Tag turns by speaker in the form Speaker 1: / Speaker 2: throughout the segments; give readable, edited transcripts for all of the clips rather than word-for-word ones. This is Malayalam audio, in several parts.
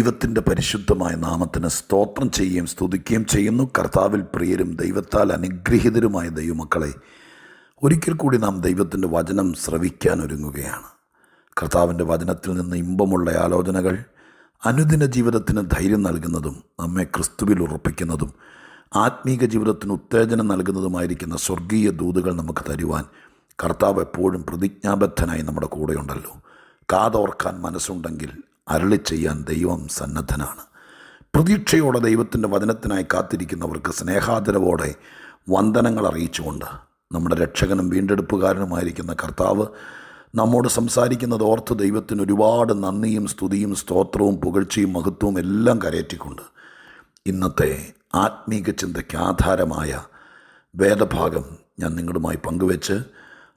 Speaker 1: ദൈവത്തിൻ്റെ പരിശുദ്ധമായ നാമത്തിന് സ്തോത്രം ചെയ്യുകയും സ്തുതിക്കുകയും ചെയ്യുന്നു. കർത്താവിൽ പ്രിയരും ദൈവത്താൽ അനുഗ്രഹീതരുമായ ദൈവമക്കളെ, ഒരിക്കൽ കൂടി നാം ദൈവത്തിൻ്റെ വചനം ശ്രവിക്കാൻ ഒരുങ്ങുകയാണ്. കർത്താവിൻ്റെ വചനത്തിൽ നിന്ന് ഇമ്പമുള്ള ആലോചനകൾ അനുദിന ജീവിതത്തിന് ധൈര്യം നൽകുന്നതും നമ്മെ ക്രിസ്തുവിൽ ഉറപ്പിക്കുന്നതും ആത്മീക ജീവിതത്തിന് ഉത്തേജനം നൽകുന്നതുമായിരിക്കുന്ന സ്വർഗീയ ദൂതുകൾ നമുക്ക് തരുവാൻ കർത്താവ് എപ്പോഴും പ്രതിജ്ഞാബദ്ധനായി നമ്മുടെ കൂടെയുണ്ടല്ലോ. കാതോർക്കാൻ മനസ്സുണ്ടെങ്കിൽ അരുളി ചെയ്യാൻ ദൈവം സന്നദ്ധനാണ്. പ്രതീക്ഷയോടെ ദൈവത്തിൻ്റെ വചനത്തിനായി കാത്തിരിക്കുന്നവർക്ക് സ്നേഹാദരവോടെ വന്ദനങ്ങൾ അറിയിച്ചുകൊണ്ട് നമ്മുടെ രക്ഷകനും വീണ്ടെടുപ്പുകാരനുമായിരിക്കുന്ന കർത്താവ് നമ്മോട് സംസാരിക്കുന്നത് ഓർത്ത് ദൈവത്തിന് ഒരുപാട് നന്ദിയും സ്തുതിയും സ്തോത്രവും പുകഴ്ചയും മഹത്വവും എല്ലാം കരയറ്റിക്കൊണ്ട് ഇന്നത്തെ ആത്മീക ചിന്തയ്ക്ക് ആധാരമായ വേദഭാഗം ഞാൻ നിങ്ങളുമായി പങ്കുവെച്ച്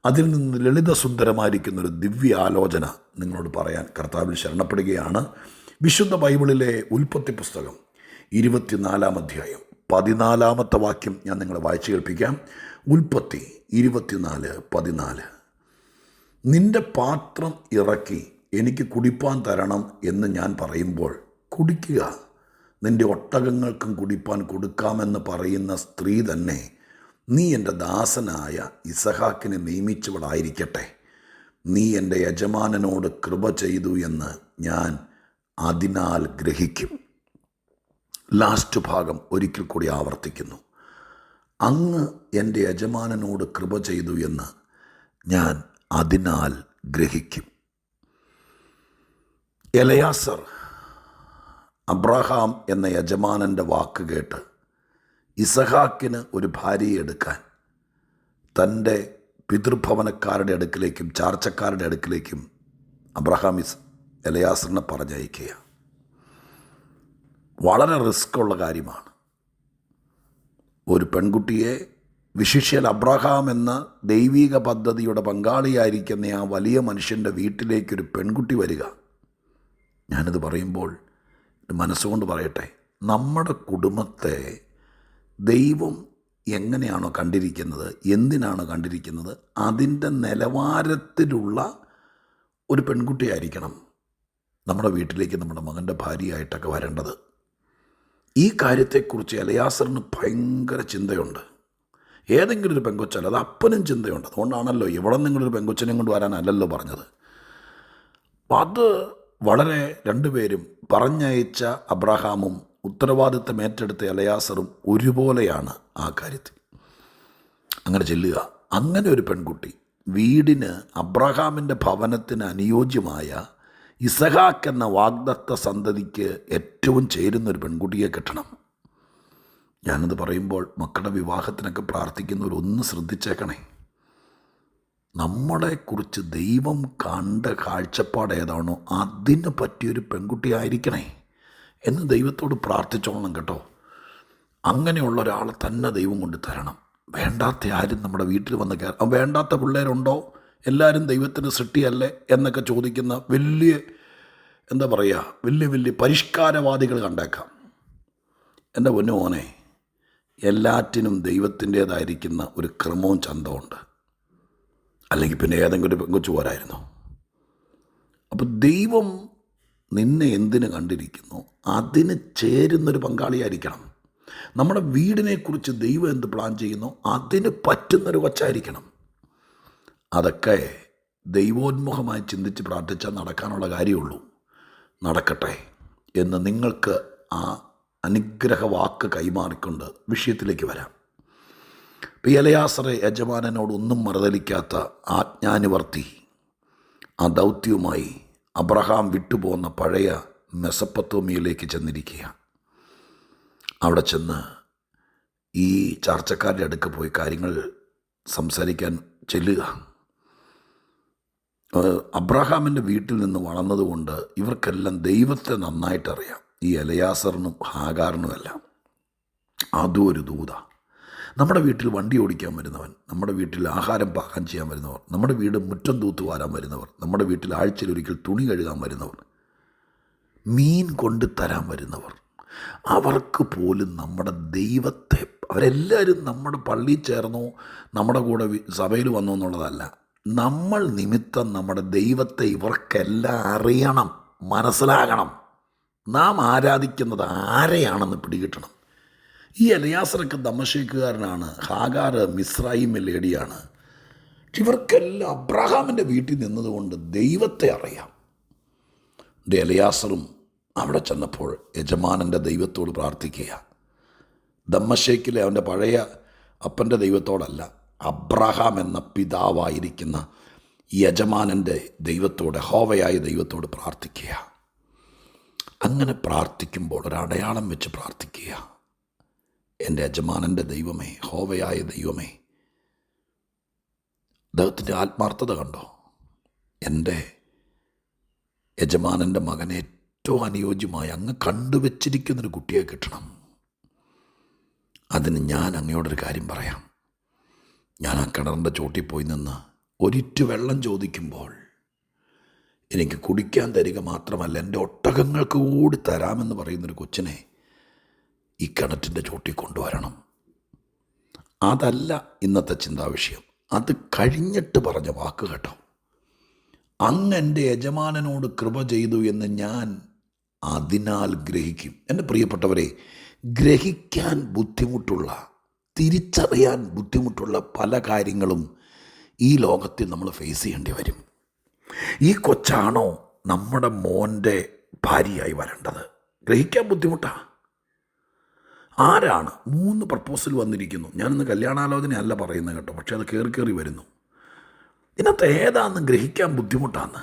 Speaker 1: അതിൽ നിന്ന് ലളിതസുന്ദരമായിരിക്കുന്നൊരു ദിവ്യ ആലോചന നിങ്ങളോട് പറയാൻ കർത്താവിൽ ശരണപ്പെടുകയാണ്. വിശുദ്ധ ബൈബിളിലെ ഉൽപ്പത്തി പുസ്തകം 24-ാം അധ്യായം 14-ാമത്തെ വാക്യം ഞാൻ നിങ്ങളെ വായിച്ചു കേൾപ്പിക്കാം. ഉൽപ്പത്തി 24:14. നിന്റെ പാത്രം ഇറക്കി എനിക്ക് കുടിപ്പാൻ തരണം എന്ന് ഞാൻ പറയുമ്പോൾ കുടിക്കുക. നിന്റെ ഒട്ടകങ്ങൾക്കും കുടിപ്പാൻ കൊടുക്കാമെന്ന് പറയുന്ന സ്ത്രീ തന്നെ നീ എൻ്റെ ദാസനായ ഇസഹാക്കിനെ നിയമിച്ചവളായിരിക്കട്ടെ. നീ എൻ്റെ യജമാനനോട് കൃപ ചെയ്തു എന്ന് ഞാൻ അതിനാൽ ഗ്രഹിക്കും. ലാസ്റ്റ് ഭാഗം ഒരിക്കൽ കൂടി ആവർത്തിക്കുന്നു. അങ്ങ് എൻ്റെ യജമാനനോട് കൃപ ചെയ്തു എന്ന് ഞാൻ അതിനാൽ ഗ്രഹിക്കും. എലയാസർ അബ്രഹാം എന്ന യജമാനൻ്റെ വാക്ക് കേട്ട് ഇസഹാക്കിന് ഒരു ഭാര്യയെ എടുക്കാൻ തൻ്റെ പിതൃഭവനക്കാരുടെ അടുക്കിലേക്കും ചാർച്ചക്കാരുടെ അടുക്കിലേക്കും അബ്രഹാം എലയാസറിനെ പറഞ്ഞയക്കുക. വളരെ റിസ്ക്കുള്ള കാര്യമാണ്. ഒരു പെൺകുട്ടിയെ, വിശിഷ്യൽ അബ്രഹാം എന്ന ദൈവിക പദ്ധതിയുടെ പങ്കാളിയായിരിക്കുന്ന ആ വലിയ മനുഷ്യൻ്റെ വീട്ടിലേക്കൊരു പെൺകുട്ടി വരിക. ഞാനിത് പറയുമ്പോൾ മനസ്സുകൊണ്ട് പറയട്ടെ, നമ്മുടെ കുടുംബത്തെ ദൈവം എങ്ങനെയാണോ കണ്ടിരിക്കുന്നത്, എന്തിനാണോ കണ്ടിരിക്കുന്നത്, അതിൻ്റെ നിലവാരത്തിലുള്ള ഒരു പെൺകുട്ടിയായിരിക്കണം നമ്മുടെ വീട്ടിലേക്ക് നമ്മുടെ മകൻ്റെ ഭാര്യയായിട്ടൊക്കെ വരേണ്ടത്. ഈ കാര്യത്തെക്കുറിച്ച് എലയാസറിന് ഭയങ്കര ചിന്തയുണ്ട്. ഏതെങ്കിലും ഒരു പെങ്കൊച്ചല്ല, അത് അപ്പനും ചിന്തയുണ്ട്. അതുകൊണ്ടാണല്ലോ ഇവിടെ നിങ്ങളൊരു പെങ്കൊച്ചനെ കൊണ്ട് വരാനല്ലല്ലോ പറഞ്ഞത്. അത് വളരെ രണ്ടുപേരും പറഞ്ഞയച്ച അബ്രഹാമും ഉത്തരവാദിത്തം ഏറ്റെടുത്ത എലയാസറും ഒരുപോലെയാണ് ആ കാര്യത്തിൽ. അങ്ങനെ ചെല്ലുക. അങ്ങനെ ഒരു പെൺകുട്ടി വീടിന്, അബ്രഹാമിൻ്റെ ഭവനത്തിന് അനുയോജ്യമായ ഇസഹാക്ക് എന്ന വാഗ്ദത്ത സന്തതിക്ക് ഏറ്റവും ചേരുന്നൊരു പെൺകുട്ടിയെ കിട്ടണം. ഞാനത് പറയുമ്പോൾ മക്കളുടെ വിവാഹത്തിനൊക്കെ പ്രാർത്ഥിക്കുന്നവരൊന്ന് ശ്രദ്ധിച്ചേക്കണേ. നമ്മളെക്കുറിച്ച് ദൈവം കണ്ട കാഴ്ചപ്പാട് ഏതാണോ അതിന് പറ്റിയൊരു പെൺകുട്ടി ആയിരിക്കണേ എന്ന് ദൈവത്തോട് പ്രാർത്ഥിച്ചോളണം കേട്ടോ. അങ്ങനെയുള്ള ഒരാളെ തന്നെ ദൈവം കൊണ്ട് തരണം. വേണ്ടാത്ത ആരും നമ്മുടെ വീട്ടിൽ വന്ന് കയറാം. വേണ്ടാത്ത പിള്ളേരുണ്ടോ, എല്ലാവരും ദൈവത്തിൻ്റെ സൃഷ്ടിയല്ലേ എന്നൊക്കെ ചോദിക്കുന്ന വലിയ വലിയ പരിഷ്കാരവാദികൾ കണ്ടേക്കാം. എൻ്റെ പൊന്നു മോനെ, എല്ലാറ്റിനും ദൈവത്തിൻ്റേതായിരിക്കുന്ന ഒരു ക്രമവും ചന്തമുണ്ട്. അല്ലെങ്കിൽ പിന്നെ ഏതെങ്കിലും ഒരു പെങ്കൊച്ചു പോരായിരുന്നു. അപ്പോൾ ദൈവം നിന്നെ എന്തിന് കണ്ടിരിക്കുന്നു അതിന് ചേരുന്നൊരു പങ്കാളിയായിരിക്കണം. നമ്മുടെ വീടിനെക്കുറിച്ച് ദൈവം എന്ത് പ്ലാൻ ചെയ്യുന്നു അതിന് പറ്റുന്നൊരു കൊച്ചായിരിക്കണം. അതൊക്കെ ദൈവോന്മുഖമായി ചിന്തിച്ച് പ്രാർത്ഥിച്ചാൽ നടക്കാനുള്ള കാര്യമുള്ളൂ. നടക്കട്ടെ എന്ന് നിങ്ങൾക്ക് ആ അനുഗ്രഹ വാക്ക് കൈമാറിക്കൊണ്ട് വിഷയത്തിലേക്ക് വരാം. എലയാസറെ യജമാനനോട് ഒന്നും മറുതലിക്കാത്ത ആജ്ഞാനുവർത്തി ആ ദൗത്യവുമായി അബ്രഹാം വിട്ടുപോകുന്ന പഴയ മെസപ്പൊത്തോമിയയിലേക്ക് ചെന്നിരിക്കുക. അവിടെ ചെന്ന് ഈ ചാർച്ചക്കാരുടെ അടുക്ക് പോയി കാര്യങ്ങൾ സംസാരിക്കാൻ ചെല്ലുക. അബ്രഹാമിൻ്റെ വീട്ടിൽ നിന്ന് വളർന്നതുകൊണ്ട് ഇവർക്കെല്ലാം ദൈവത്തെ നന്നായിട്ടറിയാം. ഈ എലയാസറിനും ഹാഗാറിനുമെല്ലാം. അതും ഒരു ദൂത. നമ്മുടെ വീട്ടിൽ വണ്ടി ഓടിക്കാൻ വരുന്നവൻ, നമ്മുടെ വീട്ടിൽ ആഹാരം പാകം ചെയ്യാൻ വരുന്നവർ, നമ്മുടെ വീട് മുറ്റം തൂത്ത് വാരാൻ വരുന്നവർ, നമ്മുടെ വീട്ടിൽ ആഴ്ചയിലൊരിക്കൽ തുണി കഴുകാൻ വരുന്നവർ, മീൻ കൊണ്ട് തരാൻ വരുന്നവർ, അവർക്ക് പോലും നമ്മുടെ ദൈവത്തെ, അവരെല്ലാവരും നമ്മുടെ പള്ളിയിൽ ചേർന്നോ നമ്മുടെ കൂടെ സഭയിൽ വന്നോ എന്നുള്ളതല്ല, നമ്മൾ നിമിത്തം നമ്മുടെ ദൈവത്തെ ഇവർക്കെല്ലാം അറിയണം, മനസ്സിലാകണം. നാം ആരാധിക്കുന്നത് ആരെയാണെന്ന് പിടികിട്ടണം. ഈ എലയാസറൊക്കെ ദമ്മശേക്കുകാരനാണ്, ഹാഗാർ മിസ്രയീമിൽ ലേഡിയാണ്. ഇവർക്കെല്ലാം അബ്രഹാമിൻ്റെ വീട്ടിൽ നിന്നതുകൊണ്ട് ദൈവത്തെ അറിയാം. എലയാസറും അവിടെ ചെന്നപ്പോൾ യജമാനൻ്റെ ദൈവത്തോട് പ്രാർത്ഥിക്കുക. ദമ്മശേക്കിലെ അവൻ്റെ പഴയ അപ്പൻ്റെ ദൈവത്തോടല്ല, അബ്രഹാം എന്ന പിതാവായിരിക്കുന്ന യജമാനൻ്റെ ദൈവത്തോട്, യഹോവയായ ദൈവത്തോട് പ്രാർത്ഥിക്കുക. അങ്ങനെ പ്രാർത്ഥിക്കുമ്പോൾ ഒരടയാളം വെച്ച് പ്രാർത്ഥിക്കുക. എൻ്റെ യജമാനൻ്റെ ദൈവമേ, യഹോവയായ ദൈവമേ, അദ്ദേഹത്തിൻ്റെ ആത്മാർത്ഥത കണ്ടോ? എൻ്റെ യജമാനൻ്റെ മകനെ ഏറ്റവും അനുയോജ്യമായി അങ്ങ് കണ്ടുവച്ചിരിക്കുന്നൊരു കുട്ടിയെ കിട്ടണം. അതിന് ഞാൻ അങ്ങയോടൊരു കാര്യം പറയാം. ഞാൻ ആ കിണറിൻ്റെ ചോട്ടിൽ പോയി നിന്ന് ഒരിറ്റു വെള്ളം ചോദിക്കുമ്പോൾ എനിക്ക് കുടിക്കാൻ തരിക മാത്രമല്ല, എൻ്റെ ഒട്ടകങ്ങൾക്ക് കൂടി തരാമെന്ന് പറയുന്നൊരു കൊച്ചിനെ ഈ കിണറ്റിൻ്റെ ചോട്ടിൽ കൊണ്ടുവരണം. അതല്ല ഇന്നത്തെ ചിന്താവിഷയം. അത് കഴിഞ്ഞിട്ട് പറഞ്ഞ വാക്ക് കേട്ടോ, അങ്ങ് എൻ്റെ യജമാനനോട് കൃപ ചെയ്തു എന്ന് ഞാൻ അതിനാൽ ഗ്രഹിക്കും. എൻ്റെ പ്രിയപ്പെട്ടവരെ, ഗ്രഹിക്കാൻ ബുദ്ധിമുട്ടുള്ള, തിരിച്ചറിയാൻ ബുദ്ധിമുട്ടുള്ള പല കാര്യങ്ങളും ഈ ലോകത്തിൽ നമ്മൾ ഫേസ് ചെയ്യേണ്ടി വരും. ഈ കൊച്ചാണോ നമ്മുടെ മോൻ്റെ ഭാര്യയായി വരേണ്ടത്? ഗ്രഹിക്കാൻ ബുദ്ധിമുട്ടാണ്. ആരാണ്? 3 പ്രപ്പോസൽ വന്നിരിക്കുന്നു. ഞാനിന്ന് കല്യാണാലോചനയല്ല പറയുന്നത് കേട്ടോ, പക്ഷെ അത് കയറി വരുന്നു. ഇതിനകത്ത് ഏതാണെന്ന് ഗ്രഹിക്കാൻ ബുദ്ധിമുട്ടാണ്.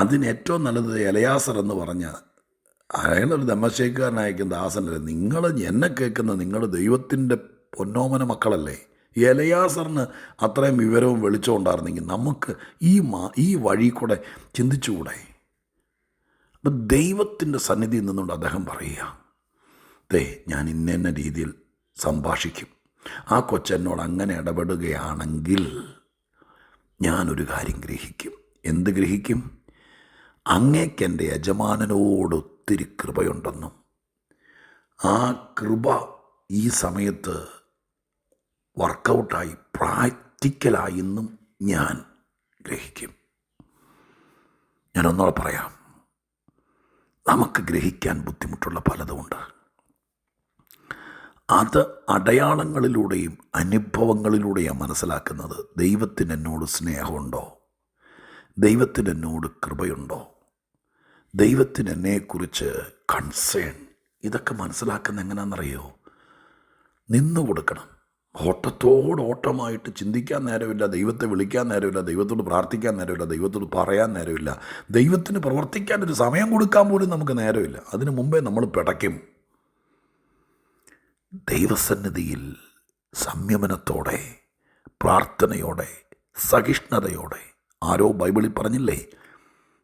Speaker 1: അതിന് ഏറ്റവും നല്ലത് എലയാസർ എന്ന് പറഞ്ഞ അയാളൊരു ദമ്മശേക്കുകാരനായിരിക്കും ദാസനല്ലേ. നിങ്ങൾ എന്നെ കേൾക്കുന്ന നിങ്ങൾ ദൈവത്തിൻ്റെ പൊന്നോമന മക്കളല്ലേ. എലയാസറിന് അത്രയും വിവരവും വെളിച്ചവും ഉണ്ടായിരുന്നെങ്കിൽ നമുക്ക് ഈ വഴി കൂടെ ചിന്തിച്ചുകൂടെ? അപ്പം ദൈവത്തിൻ്റെ സന്നിധിയിൽ നിന്നുകൊണ്ട് അദ്ദേഹം പറയുക, ഞാൻ ഇന്ന രീതിയിൽ സംഭാഷിക്കും. ആ കൊച്ചെന്നോട് അങ്ങനെ ഇടപെടുകയാണെങ്കിൽ ഞാനൊരു കാര്യം ഗ്രഹിക്കും. എന്ത് ഗ്രഹിക്കും? അങ്ങേക്ക് എൻ്റെ യജമാനനോട് ഒത്തിരി കൃപയുണ്ടെന്നും ആ കൃപ ഈ സമയത്ത് വർക്കൗട്ടായി പ്രാക്ടിക്കലായി എന്നും ഞാൻ ഗ്രഹിക്കും. ഞാനൊന്നുകൂടെ പറയാം. നമുക്ക് ഗ്രഹിക്കാൻ ബുദ്ധിമുട്ടുള്ള പലതുമുണ്ട്. അത് അടയാളങ്ങളിലൂടെയും അനുഭവങ്ങളിലൂടെയാണ് മനസ്സിലാക്കുന്നത്. ദൈവത്തിന് എന്നോട് സ്നേഹമുണ്ടോ? ദൈവത്തിന് എന്നോട് കൃപയുണ്ടോ? ദൈവത്തിന് എന്നെക്കുറിച്ച് കൺസേൺ. ഇതൊക്കെ മനസ്സിലാക്കുന്ന എങ്ങനെയാണെന്നറിയോ? നിന്നു കൊടുക്കണം. ഓട്ടത്തോടോട്ടമായിട്ട് ചിന്തിക്കാൻ നേരമില്ല, ദൈവത്തെ വിളിക്കാൻ നേരമില്ല, ദൈവത്തോട് പ്രാർത്ഥിക്കാൻ നേരമില്ല, ദൈവത്തോട് പറയാൻ നേരമില്ല, ദൈവത്തിന് പ്രവർത്തിക്കാൻ ഒരു സമയം കൊടുക്കാൻ പോലും നമുക്ക് നേരമില്ല. അതിനു മുമ്പേ നമ്മൾ പിടയ്ക്കും. ദൈവസന്നിധിയിൽ സംയമനത്തോടെ, പ്രാർത്ഥനയോടെ, സഹിഷ്ണുതയോടെ, ആരോ ബൈബിളിൽ പറഞ്ഞില്ലേ,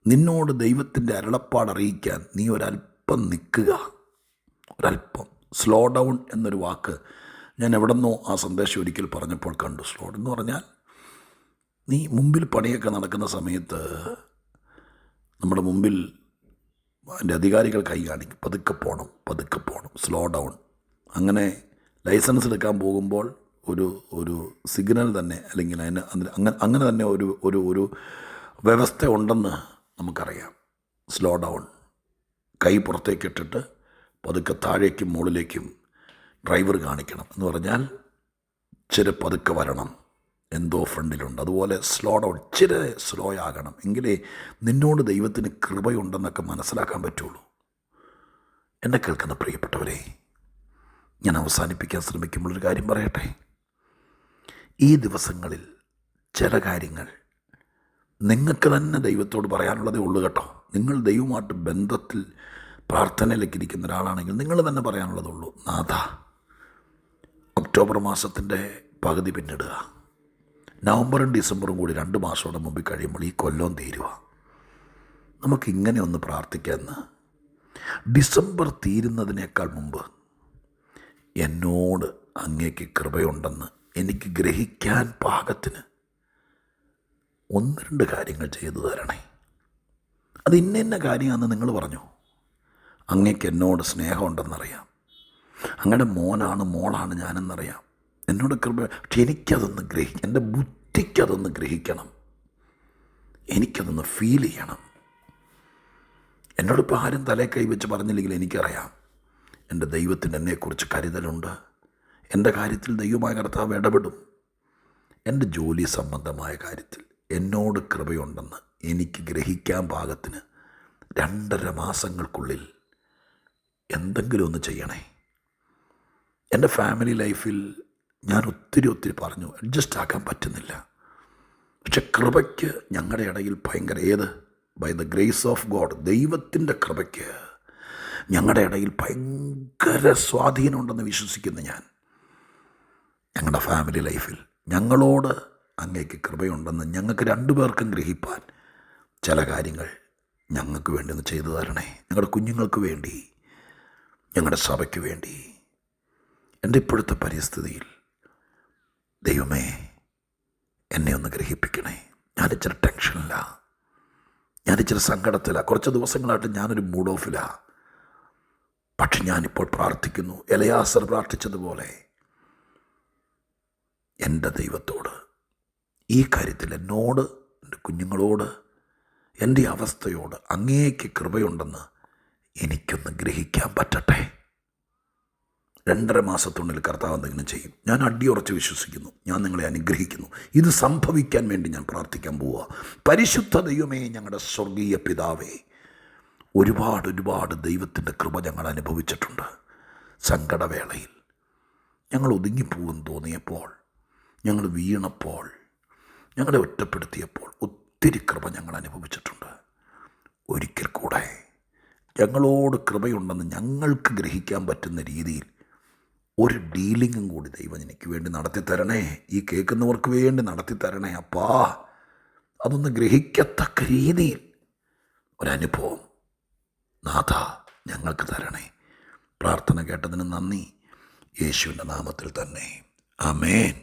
Speaker 1: നിന്നോട് ദൈവത്തിൻ്റെ അരുളപ്പാട് അറിയിക്കാൻ നീ ഒരല്പം നിൽക്കുക. ഒരല്പം സ്ലോ ഡൗൺ എന്നൊരു വാക്ക് ഞാൻ എവിടെന്നോ ആ സന്ദേശം ഒരിക്കൽ പറഞ്ഞപ്പോൾ കണ്ടു. സ്ലോ ഡൗൺ എന്ന് പറഞ്ഞാൽ നീ മുമ്പിൽ പണിയൊക്കെ നടക്കുന്ന സമയത്ത് നമ്മുടെ മുമ്പിൽ അതിൻ്റെ അധികാരികൾ കൈ കാണിക്കും, പതുക്കെ പോകണം, സ്ലോ ഡൗൺ. അങ്ങനെ ലൈസൻസ് എടുക്കാൻ പോകുമ്പോൾ ഒരു സിഗ്നൽ തന്നെ, അല്ലെങ്കിൽ അങ്ങനെ തന്നെ ഒരു വ്യവസ്ഥ ഉണ്ടെന്ന് നമുക്കറിയാം. സ്ലോ ഡൗൺ, കൈ പുറത്തേക്ക് ഇട്ടിട്ട് പതുക്കെ താഴേക്കും മുകളിലേക്കും ഡ്രൈവർ കാണിക്കണം. എന്ന് പറഞ്ഞാൽ ഇച്ചിരി പതുക്കെ വരണം, എന്തോ ഫ്രണ്ടിലുണ്ട്. അതുപോലെ സ്ലോ ഡൗൺ, ഇച്ചിരി സ്ലോ ആകണം. എങ്കിലേ നിന്നോട് ദൈവത്തിന് കൃപയുണ്ടെന്നൊക്കെ മനസ്സിലാക്കാൻ പറ്റുള്ളൂ. എന്നെ കേൾക്കുന്ന പ്രിയപ്പെട്ടവരെ, ഞാൻ അവസാനിപ്പിക്കാൻ ശ്രമിക്കുമ്പോഴൊരു കാര്യം പറയട്ടെ. ഈ ദിവസങ്ങളിൽ ചില കാര്യങ്ങൾ നിങ്ങൾക്ക് തന്നെ ദൈവത്തോട് പറയാനുള്ളതേ ഉള്ളൂ കേട്ടോ. നിങ്ങൾ ദൈവമായിട്ട് ബന്ധത്തിൽ പ്രാർത്ഥനയിലേക്ക് ഇരിക്കുന്ന ഒരാളാണെങ്കിൽ നിങ്ങൾ തന്നെ പറയാനുള്ളതുള്ളൂ. നാഥ, ഒക്ടോബർ മാസത്തിൻ്റെ പകുതി പിന്നിടുക, നവംബറും ഡിസംബറും കൂടി 2 മാസത്തോടെ മുമ്പിൽ കഴിയുമ്പോൾ ഈ കൊല്ലം തീരുക. നമുക്കിങ്ങനെ ഒന്ന് പ്രാർത്ഥിക്കാമെന്ന്. ഡിസംബർ തീരുന്നതിനേക്കാൾ മുമ്പ് എന്നോട് അങ്ങേക്ക് കൃപയുണ്ടെന്ന് എനിക്ക് ഗ്രഹിക്കാൻ പാകത്തിന് 1-2 കാര്യങ്ങൾ ചെയ്തു തരണേ. അത് ഇന്ന കാര്യമാണെന്ന് നിങ്ങൾ പറഞ്ഞു. അങ്ങേക്ക് എന്നോട് സ്നേഹമുണ്ടെന്നറിയാം, അങ്ങയുടെ മോളാണ് ഞാനെന്നറിയാം, എന്നോട് കൃപ. പക്ഷെ എനിക്കതൊന്ന് എൻ്റെ ബുദ്ധിക്കതൊന്ന് ഗ്രഹിക്കണം, എനിക്കതൊന്ന് ഫീൽ ചെയ്യണം. എന്നോടിപ്പോൾ ആരും തലേ കൈവച്ച് പറഞ്ഞില്ലെങ്കിൽ എനിക്കറിയാം എൻ്റെ ദൈവത്തിന് എന്നെക്കുറിച്ച് കരുതലുണ്ട്. എൻ്റെ കാര്യത്തിൽ ദൈവമായ കർത്താവ് ഇടപെടും. എൻ്റെ ജോലി സംബന്ധമായ കാര്യത്തിൽ എന്നോട് കൃപയുണ്ടെന്ന് എനിക്ക് ഗ്രഹിക്കാൻ പാകത്തിന് 2.5 മാസങ്ങൾക്കുള്ളിൽ എന്തെങ്കിലും ഒന്ന് ചെയ്യണേ. എൻ്റെ ഫാമിലി ലൈഫിൽ ഞാൻ ഒത്തിരി പറഞ്ഞു, അഡ്ജസ്റ്റ് ആക്കാൻ പറ്റുന്നില്ല. പക്ഷെ കൃപയ്ക്ക് ഞങ്ങളുടെ ഇടയിൽ ഭയങ്കര by the grace of God, ദൈവത്തിൻ്റെ കൃപയ്ക്ക് ഞങ്ങളുടെ ഇടയിൽ ഭയങ്കര സ്വാധീനമുണ്ടെന്ന് വിശ്വസിക്കുന്നു ഞാൻ. ഞങ്ങളുടെ ഫാമിലി ലൈഫിൽ ഞങ്ങളോട് അങ്ങേക്ക് കൃപയുണ്ടെന്ന് ഞങ്ങൾക്ക് 2 പേർക്കും ഗ്രഹിപ്പാൻ ചില കാര്യങ്ങൾ ഞങ്ങൾക്ക് വേണ്ടി ഒന്ന് ചെയ്തു തരണേ. ഞങ്ങളുടെ കുഞ്ഞുങ്ങൾക്ക് വേണ്ടി, ഞങ്ങളുടെ സഭയ്ക്ക് വേണ്ടി. എൻ്റെ ഇപ്പോഴത്തെ പരിസ്ഥിതിയിൽ ദൈവമേ എന്നെ ഒന്ന് ഗ്രഹിപ്പിക്കണേ. ഞാനിച്ചിരി ടെൻഷനിലാണ്, ഞാനിച്ചിരി സങ്കടത്തിലാണ്. കുറച്ച് ദിവസങ്ങളായിട്ട് ഞാനൊരു മൂഡ് ഓഫിലാണ്. പക്ഷെ ഞാനിപ്പോൾ പ്രാർത്ഥിക്കുന്നു, എലയാസർ പ്രാർത്ഥിച്ചതുപോലെ എൻ്റെ ദൈവത്തോട് ഈ കാര്യത്തിൽ എന്നോട്, എൻ്റെ കുഞ്ഞുങ്ങളോട്, എൻ്റെ അവസ്ഥയോട് അങ്ങേക്ക് കൃപയുണ്ടെന്ന് എനിക്കൊന്ന് ഗ്രഹിക്കാൻ പറ്റട്ടെ. 2.5 മാസത്തിനുള്ളിൽ കർത്താവ് എന്തെങ്കിലും ചെയ്യും. ഞാൻ അടിയുറച്ച് വിശ്വസിക്കുന്നു. ഞാൻ നിങ്ങളെ അനുഗ്രഹിക്കുന്നു. ഇത് സംഭവിക്കാൻ വേണ്ടി ഞാൻ പ്രാർത്ഥിക്കാൻ പോവുക. പരിശുദ്ധ ദൈവമേ, ഞങ്ങളുടെ സ്വർഗീയ പിതാവേ, ഒരുപാട് ദൈവത്തിൻ്റെ കൃപ ഞങ്ങൾ അനുഭവിച്ചിട്ടുണ്ട്. സങ്കടവേളയിൽ ഞങ്ങൾ ഒതുങ്ങിപ്പോകുമെന്ന് തോന്നിയപ്പോൾ, ഞങ്ങൾ വീണപ്പോൾ, ഞങ്ങളെ ഒറ്റപ്പെടുത്തിയപ്പോൾ ഒത്തിരി കൃപ ഞങ്ങൾ അനുഭവിച്ചിട്ടുണ്ട്. ഒരിക്കൽ കൂടെ ഞങ്ങളോട് കൃപയുണ്ടെന്ന് ഞങ്ങൾക്ക് ഗ്രഹിക്കാൻ പറ്റുന്ന രീതിയിൽ ഒരു ഡീലിങ്ങും കൂടി ദൈവം എനിക്ക് വേണ്ടി നടത്തി തരണേ. ഈ കേൾക്കുന്നവർക്ക് വേണ്ടി നടത്തി തരണേ അപ്പാ. അതൊന്ന് ഗ്രഹിക്കത്തക്ക രീതിയിൽ ഒരനുഭവം നാഥ ഞങ്ങൾക്ക് തരണേ. പ്രാർത്ഥന കേട്ടതിന് നന്ദി. യേശുവിൻ്റെ നാമത്തിൽ തന്നെ ആമേൻ.